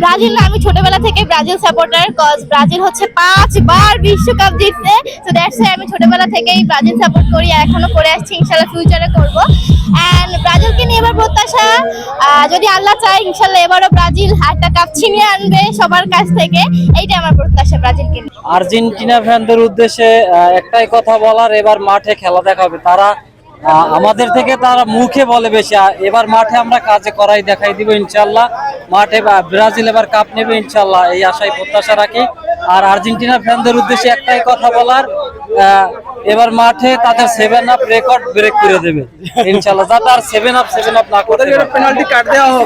Brazil না, আমি ছোটবেলা থেকে ব্রাজিল সাপোর্টার, কজ ব্রাজিল হচ্ছে 5 বার বিশ্বকাপ জিতছে। সো দ্যাটস ওয়াই আমি ছোটবেলা থেকেই ব্রাজিল সাপোর্ট করি, আর এখনো করে আসছি, ইনশাআল্লাহ ফিউচারে করব। এন্ড ব্রাজিলকে নিয়ে এবার প্রত্যাশা, যদি আল্লাহ চায় ইনশাআল্লাহ এবারও ব্রাজিল একটা কাপ ছিনিয়ে আনবে সবার কাছ থেকে, এইটাই আমার প্রত্যাশা ব্রাজিলকে নিয়ে। আর্জেন্টিনা ফ্যানদের উদ্দেশ্যে একটাই কথা বলার, এবার মাঠে খেলা দেখাবে তারা। আমাদের থেকে তারা মুখে বলে বেশি, এবার মাঠে আমরা কাজে করাই দেখাই দিব ইনশাল্লাহ। মাঠে ব্রাজিল এবার কাপ নেবে ইনশাল্লাহ, এই আশায় প্রত্যাশা রাখি। আর আর্জেন্টিনা ফ্যানদের উদ্দেশ্যে একটাই কথা বলার, এবার মাঠে তাদের 7 আপ রেকর্ড ব্রেক করে দেবে ইনশাল্লাহ, যাতে আর 7 আপ না করে পেনাল্টি কাট দেওয়া হবে।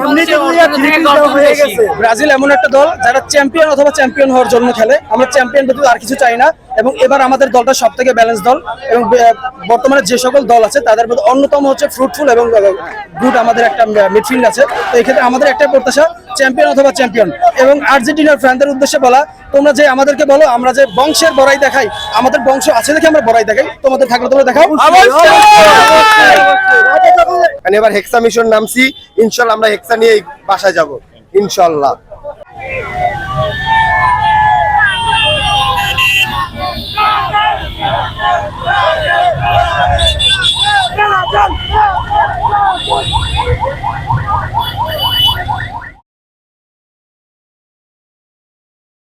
ব্রাজিল এমন একটা দল যারা চ্যাম্পিয়ন অথবা চ্যাম্পিয়ন হওয়ার জন্য খেলে। আমরা চ্যাম্পিয়ন ব্যতীত আর কিছু চাই না। এবং এবার আমাদের দলটা সব থেকে ব্যালেন্স দল, এবং বর্তমানে যে সকল দল আছে তাদের মধ্যে অন্যতম হচ্ছে ফ্রুটফুল এবং গুড আমাদের একটা মিডফিল্ড আছে। তো এক্ষেত্রে আমাদের একটাই প্রত্যাশা, চ্যাম্পিয়ন অথবা চ্যাম্পিয়ন। এবং আর্জেন্টিনার ফ্যানদের উদ্দেশ্যে বলা, তোমরা যে আমাদেরকে বলো আমরা যে বংশের বড়াই দেখাই, আমাদের বংশ আছে দেখে আমরা বড়াই দেখাই, তোমাদের থাকলে তোমরা দেখাও। এবার হেক্সা মিশন নামছি, ইনশাল্লাহ আমরা হেক্সা নিয়ে বাসায় যাব ইনশাল্লাহ।